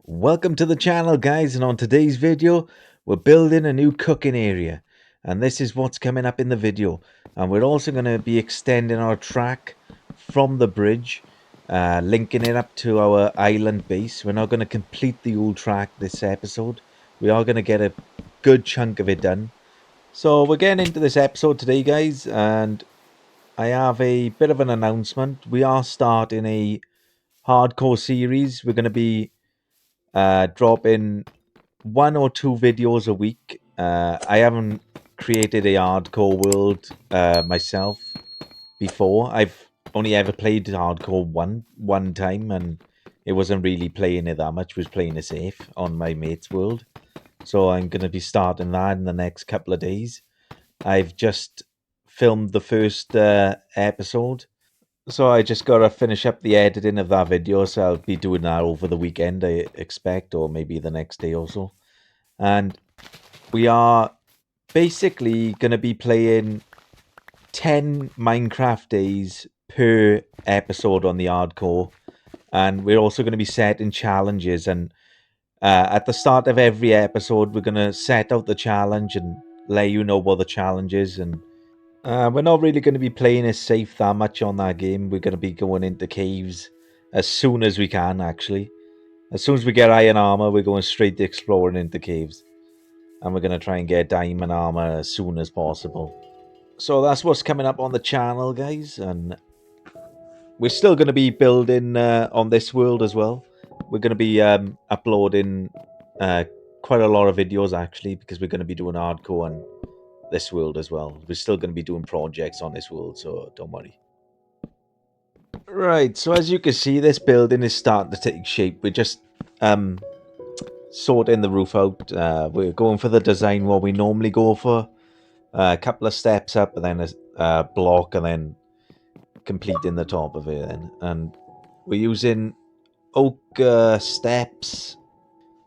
Welcome to the channel, guys, and on today's video we're building a new cooking area, and this is what's coming up in the video. And we're also going to be extending our track from the bridge, linking it up to our island base. We're not going to complete the whole track this episode. We are going to get a good chunk of it done. So we're getting into this episode today, guys, and I have a bit of an announcement. We are starting a hardcore series. We're going to be dropping one or two videos a week. I haven't created a hardcore world myself before. I've only ever played hardcore one time, and it wasn't really playing it that much. It was playing it safe on my mate's world. So I'm going to be starting that in the next couple of days. I've just filmed the first episode, so I just gotta finish up the editing of that video. So I'll be doing that over the weekend, I expect, or maybe the next day or so. And we are basically gonna be playing 10 Minecraft days per episode on the hardcore, and we're also going to be setting challenges. And at the start of every episode, we're going to set out the challenge and let you know what the challenge is. And we're not really going to be playing it safe that much on that game. We're going to be going into caves as soon as we can, actually. As soon as we get iron armor, we're going straight to exploring into caves. And we're going to try and get diamond armor as soon as possible. So that's what's coming up on the channel, guys. And we're still going to be building on this world as well. We're going to be uploading quite a lot of videos, actually, because we're going to be doing hardcore on this world as well. We're still going to be doing projects on this world, so don't worry. Right, so as you can see, this building is starting to take shape. We're just sorting the roof out. We're going for the design what we normally go for. A couple of steps up, and then a block, and then completing the top of it. And we're using oak steps,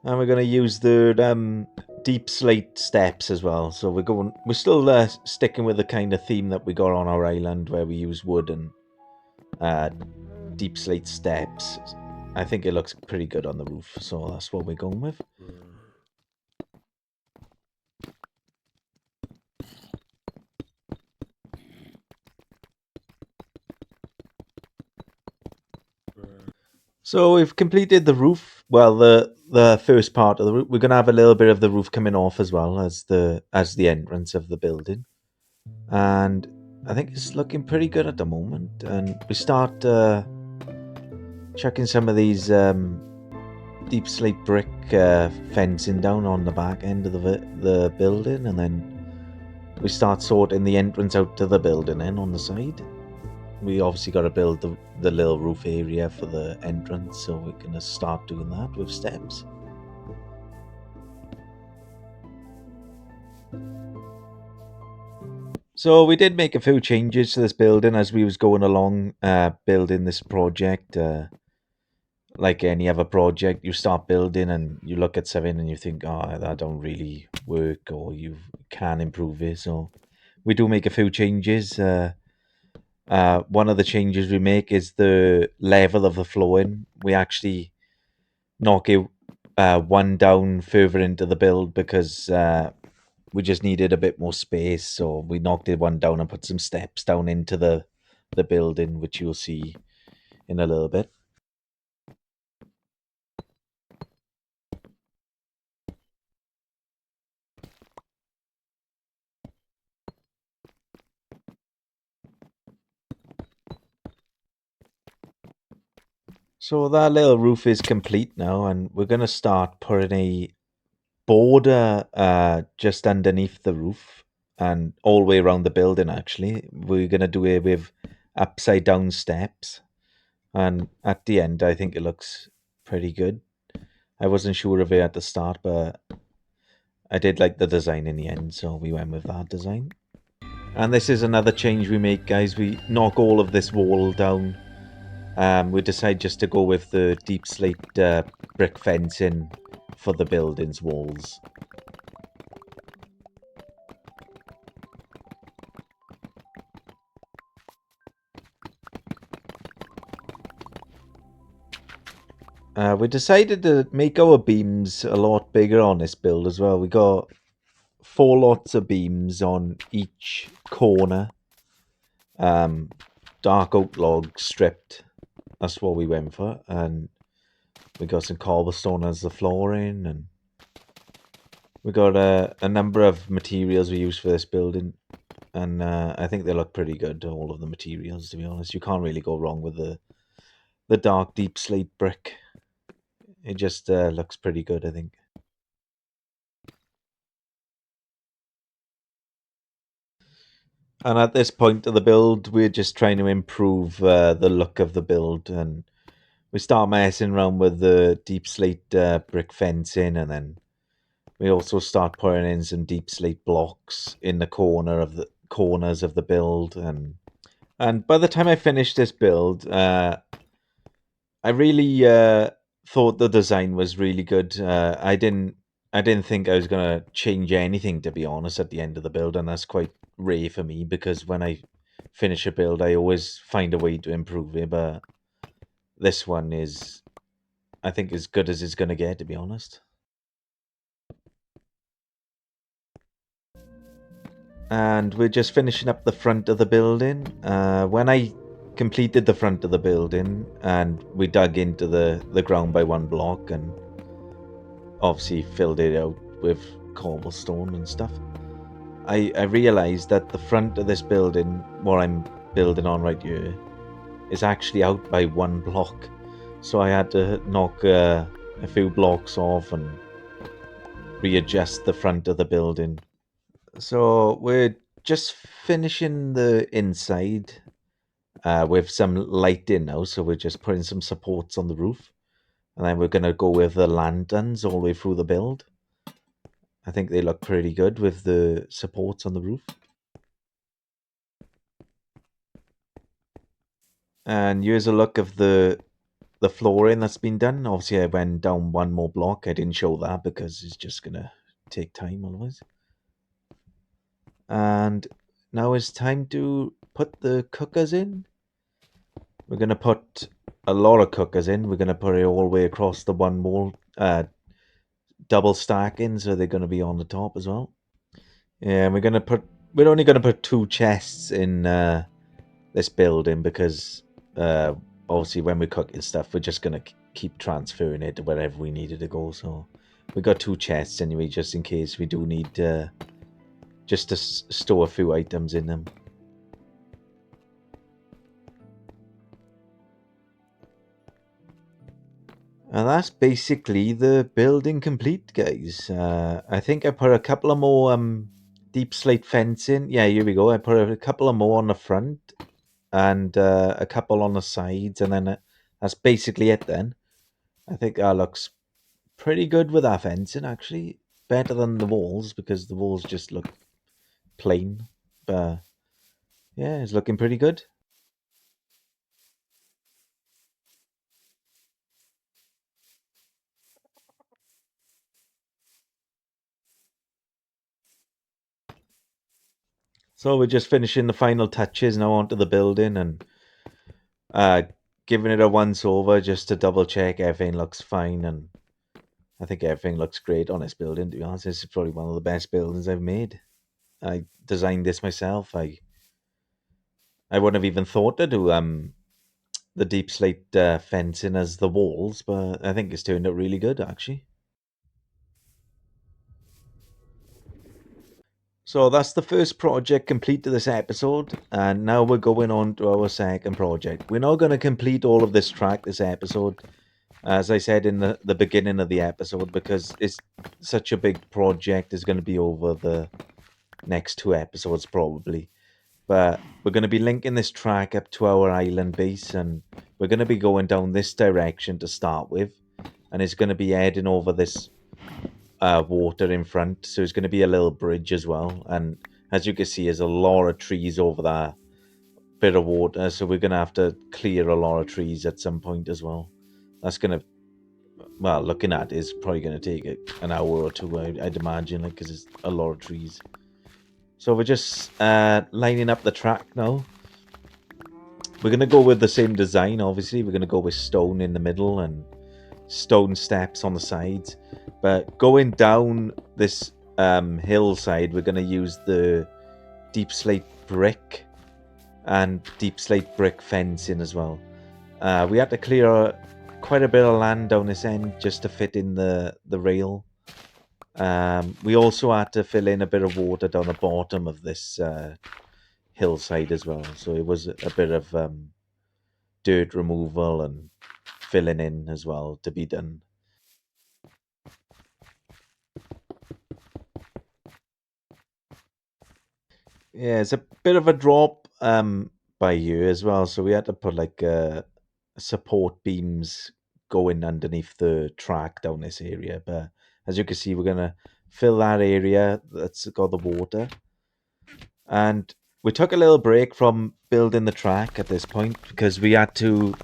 and we're going to use the deep slate steps as well. So we're still sticking with the kind of theme that we got on our island, where we use wood and deep slate steps. I think it looks pretty good on the roof, so that's what we're going with. So we've completed the roof. Well, the first part of the roof. We're gonna have a little bit of the roof coming off as well as the entrance of the building, and I think it's looking pretty good at the moment. And we start chucking some of these deep slate brick fencing down on the back end of the building, and then we start sorting the entrance out to the building in on the side. We obviously got to build the little roof area for the entrance, so we're going to start doing that with steps. So we did make a few changes to this building as we was going along building this project. Like any other project, you start building and you look at something and you think, oh, that don't really work, or you can improve it. So we do make a few changes. One of the changes we make is the level of the flooring. We actually knock it one down further into the build because we just needed a bit more space. So we knocked it one down and put some steps down into the building, which you'll see in a little bit. So that little roof is complete now, and we're going to start putting a border just underneath the roof and all the way around the building. Actually, we're going to do it with upside down steps, and at the end I think it looks pretty good. I wasn't sure of it at the start, but I did like the design in the end, so we went with that design. And this is another change we make, guys. We knock all of this wall down. We decide just to go with the deep slate brick fencing for the building's walls. We decided to make our beams a lot bigger on this build as well. We got 4 lots of beams on each corner. Dark oak log stripped. That's what we went for. And we got some cobblestone as the flooring, and we got a number of materials we use for this building. And I think they look pretty good, all of the materials, to be honest. You can't really go wrong with the dark deep slate brick. It just looks pretty good, I think. And at this point of the build, we're just trying to improve the look of the build, and we start messing around with the deep slate brick fencing, and then we also start putting in some deep slate blocks in the corners of the build, and by the time I finished this build, I really thought the design was really good. I didn't think I was gonna change anything, to be honest, at the end of the build, and that's quite rare for me because when I finish a build, I always find a way to improve it. But this one is, I think, as good as it's gonna get, to be honest. And we're just finishing up the front of the building. When I completed the front of the building and we dug into the ground by 1 block and obviously filled it out with cobblestone and stuff, I realized that the front of this building, what I'm building on right here, is actually out by 1 block. So I had to knock a few blocks off and readjust the front of the building. So we're just finishing the inside with some lighting now. So we're just putting some supports on the roof. And then we're going to go with the lanterns all the way through the build. I think they look pretty good with the supports on the roof. And here's a look of the flooring that's been done. Obviously, I went down 1 more block. I didn't show that because it's just going to take time otherwise. And now it's time to put the cookers in. We're going to put a lot of cookers in. We're going to put it all the way across the 1 wall, double stacking, so they're going to be on the top as well. Yeah, we're only going to put 2 chests in this building because obviously when we cook this stuff, we're just going to keep transferring it to wherever we need it to go. So we got 2 chests anyway, just in case we do need just to store a few items in them. And that's basically the building complete, guys. I think I put a couple of more deep slate fencing. Yeah, here we go. I put a couple of more on the front and a couple on the sides, and then that's basically it then. I think that looks pretty good with that fencing, actually. Better than the walls, because the walls just look plain. But yeah, it's looking pretty good. So we're just finishing the final touches now onto the building and giving it a once over just to double check everything looks fine, and I think everything looks great on this building, to be honest. This is probably one of the best buildings I've made. I designed this myself. I wouldn't have even thought to do the deep slate fencing as the walls, but I think it's turned out really good, actually. So that's the first project complete to this episode, and now we're going on to our second project. We're not going to complete all of this track this episode, as I said in the beginning of the episode, because it's such a big project. It's going to be over the next 2 episodes probably. But we're going to be linking this track up to our island base, and we're going to be going down this direction to start with, and it's going to be heading over this water in front, so it's going to be a little bridge as well. And as you can see, there's a lot of trees over that bit of water, so we're going to have to clear a lot of trees at some point as well. That's going to, well, looking at it, it's probably going to take an hour or 2, I'd imagine, like, because it's a lot of trees. So we're just lining up the track now. We're going to go with the same design, obviously. We're going to go with stone in the middle and stone steps on the sides. But going down this hillside, we're going to use the deep slate brick and deep slate brick fencing as well. We had to clear quite a bit of land down this end just to fit in the rail. We also had to fill in a bit of water down the bottom of this hillside as well. So it was a bit of dirt removal and filling in as well to be done. Yeah, it's a bit of a drop by you as well. So we had to put like support beams going underneath the track down this area. But as you can see, we're gonna fill that area that's got the water. And we took a little break from building the track at this point because we had to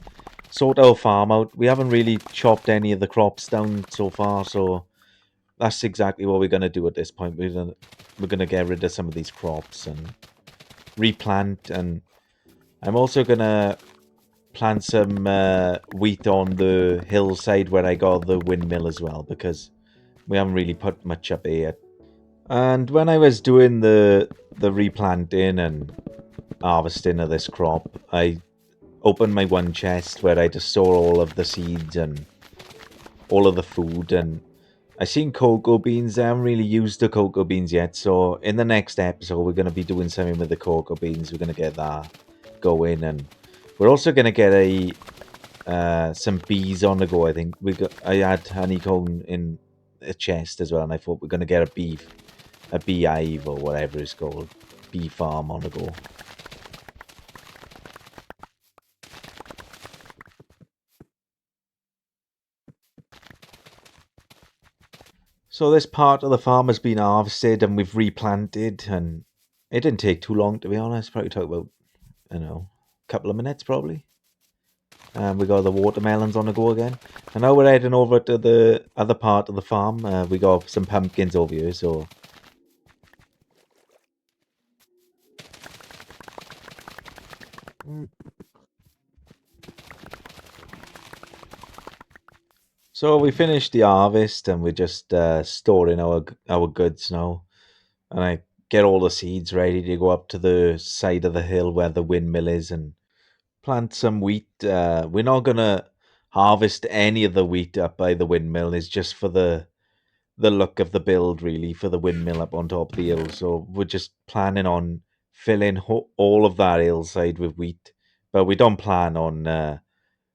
sort our farm out. We haven't really chopped any of the crops down so far, so that's exactly what we're gonna do at this point. We're gonna get rid of some of these crops and replant, and I'm also gonna plant some wheat on the hillside where I got the windmill as well, because we haven't really put much up there yet. And when I was doing the replanting and harvesting of this crop, I opened my one chest where I just store all of the seeds and all of the food, and I seen cocoa beans. I haven't really used the cocoa beans yet, so in the next episode we're going to be doing something with the cocoa beans. We're going to get that going, and we're also going to get some bees on the go. I think I had honeycomb in a chest as well, and I thought we're going to get a beehive or whatever it's called, bee farm on the go. So this part of the farm has been harvested and we've replanted, and it didn't take too long, to be honest. Probably took about, I don't know, a couple of minutes probably. And we got the watermelons on the go again. And now we're heading over to the other part of the farm. We got some pumpkins over here, so... So we finished the harvest and we're just storing our goods now. And I get all the seeds ready to go up to the side of the hill where the windmill is and plant some wheat. We're not gonna harvest any of the wheat up by the windmill. It's just for the look of the build, really, for the windmill up on top of the hill. So we're just planning on filling all of that hillside with wheat, but we don't plan on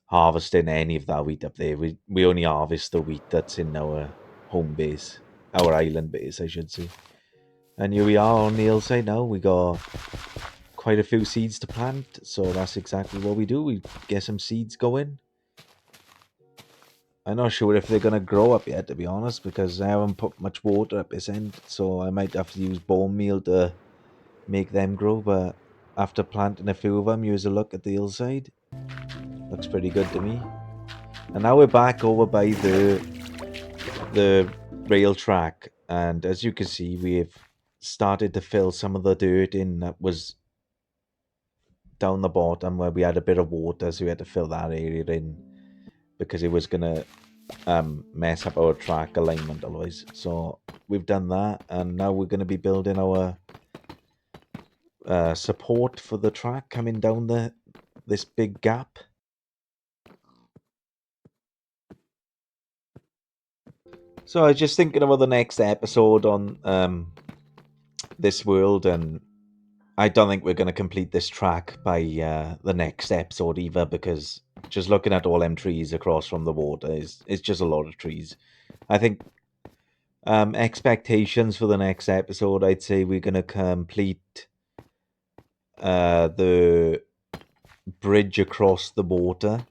harvesting any of that wheat up there. We only harvest the wheat that's in our home base, our island base, I should say. And here we are on the hillside now. We got quite a few seeds to plant, so that's exactly what we do. We get some seeds going. I'm not sure if they're gonna grow up yet, to be honest, because I haven't put much water up this end, so I might have to use bone meal to make them grow. But after planting a few of them, here's a look at the hillside. Looks pretty good to me. And now we're back over by the rail track, and as you can see, we've started to fill some of the dirt in that was down the bottom where we had a bit of water, so we had to fill that area in because it was gonna mess up our track alignment otherwise. So we've done that, and now we're going to be building our support for the track coming down this big gap. So I was just thinking about the next episode on this world, and I don't think we're going to complete this track by the next episode either, because just looking at all them trees across from the water is just a lot of trees. I think expectations for the next episode, I'd say we're going to complete the bridge across the water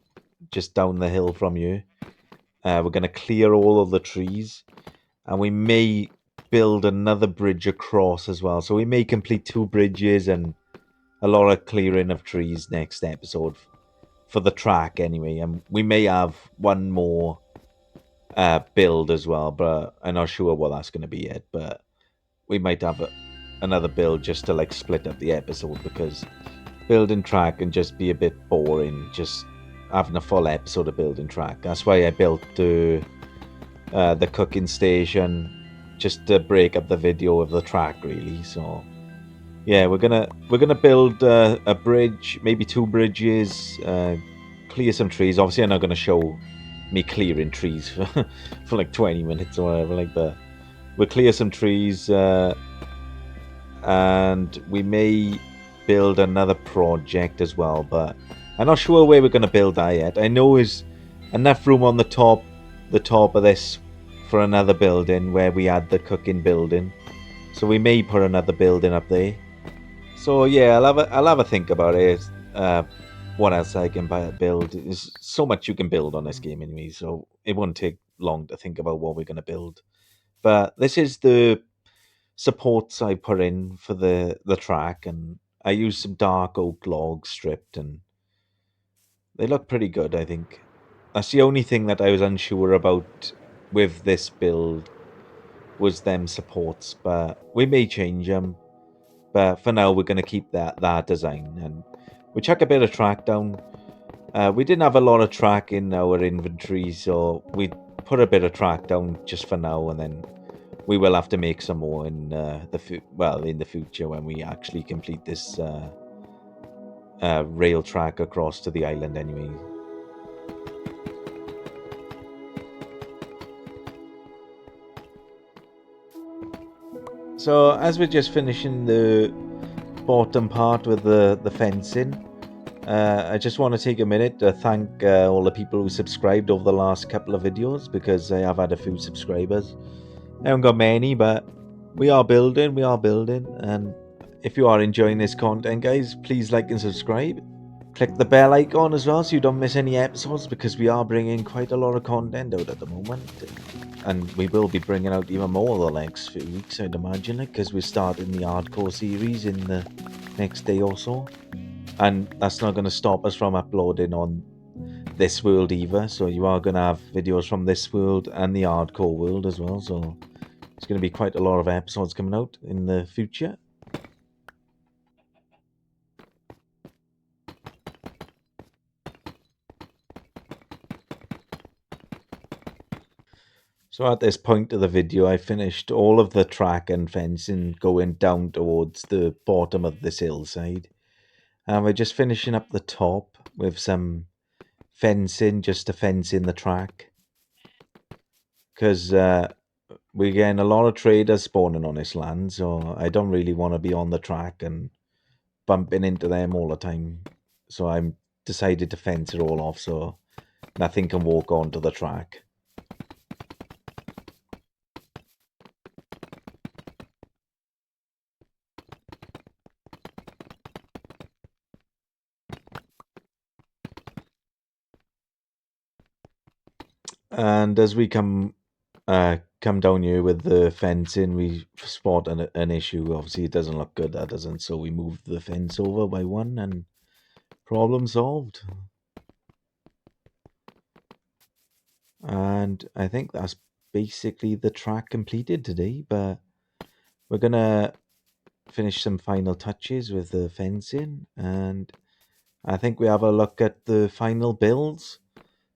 just down the hill from you. We're going to clear all of the trees, and we may build another bridge across as well. So we may complete 2 bridges and a lot of clearing of trees next episode for the track anyway. And we may have one more build as well, but I'm not sure what that's going to be yet. But we might have another build just to like split up the episode, because building track can just be a bit boring. Just having a full episode of building track. That's why I built the cooking station, just to break up the video of the track, really. So yeah, we're gonna build a bridge, maybe two bridges, clear some trees. Obviously, I'm not gonna show me clearing trees for, for like 20 minutes or whatever. Like, but we'll clear some trees, and we may build another project as well. But I'm not sure where we're gonna build that yet. I know there's enough room on the top of this for another building where we had the cooking building. So we may put another building up there. So yeah, I'll have a think about it. What else I can build? There's so much you can build on this game anyway, so it won't take long to think about what we're going to build. But this is the supports I put in for the track, and I used some dark oak logs stripped, and they look pretty good. I think that's the only thing that I was unsure about with this build was them supports, but we may change them. But for now, we're going to keep that design, and we chuck a bit of track down. We didn't have a lot of track in our inventory, so we put a bit of track down just for now, and then we will have to make some more in in the future when we actually complete this rail track across to the island. Anyway, so as we're just finishing the bottom part with the fencing, I just want to take a minute to thank all the people who subscribed over the last couple of videos, because I have had a few subscribers. I haven't got many, but we are building, and if you are enjoying this content, guys, please like and subscribe. Click the bell icon as well so you don't miss any episodes, because we are bringing quite a lot of content out at the moment, and we will be bringing out even more the next few weeks, I'd imagine, because we're starting the hardcore series in the next day or so. And that's not going to stop us from uploading on this world either. So you are going to have videos from this world and the hardcore world as well. So it's going to be quite a lot of episodes coming out in the future. So at this point of the video, I finished all of the track and fencing going down towards the bottom of this hillside. And we're just finishing up the top with some fencing, just to fence in the track. Because we're getting a lot of traders spawning on this land, so I don't really want to be on the track and bumping into them all the time. So I'm decided to fence it all off so nothing can walk onto the track. And as we come down here with the fencing, we spot an issue. Obviously, it doesn't look good, that doesn't. So we move the fence over by one, and problem solved. And I think that's basically the track completed today. But we're gonna finish some final touches with the fencing, and I think we have a look at the final builds.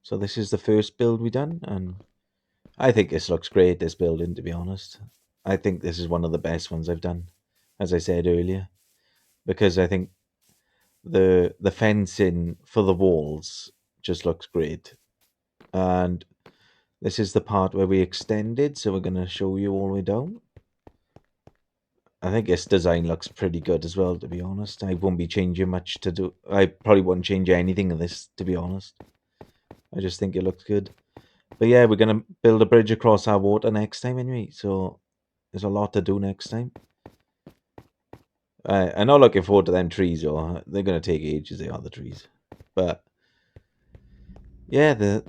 So this is the first build we done, and I think this looks great, this building, to be honest. I think this is one of the best ones I've done, as I said earlier, because I think the fencing for the walls just looks great. And this is the part where we extended, so we're going to show you all the way down. I think this design looks pretty good as well, to be honest. I won't be changing much to do. I probably won't change anything in this, to be honest. I just think it looks good. But yeah, we're going to build a bridge across our water next time anyway. So there's a lot to do next time. I'm not looking forward to them trees, or they're going to take ages, they are, the trees. But yeah, the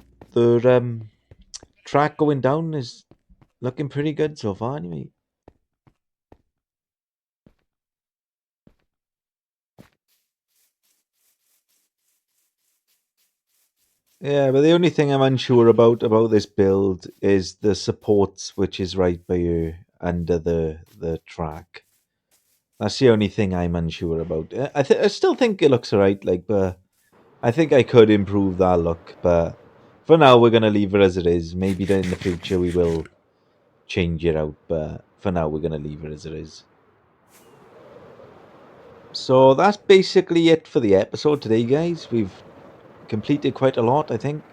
track going down is looking pretty good so far anyway. Yeah, but the only thing I'm unsure about this build is the supports, which is right by you under the track. That's the only thing I'm unsure about. I still think it looks alright, like, but I think I could improve that look, but for now we're gonna leave it as it is. Maybe in the future we will change it out, but for now we're gonna leave it as it is. So that's basically it for the episode today, guys. We've completed quite a lot, I think.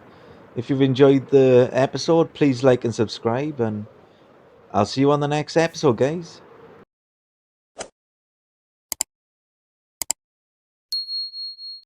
If you've enjoyed the episode, please like and subscribe, and I'll see you on the next episode, guys.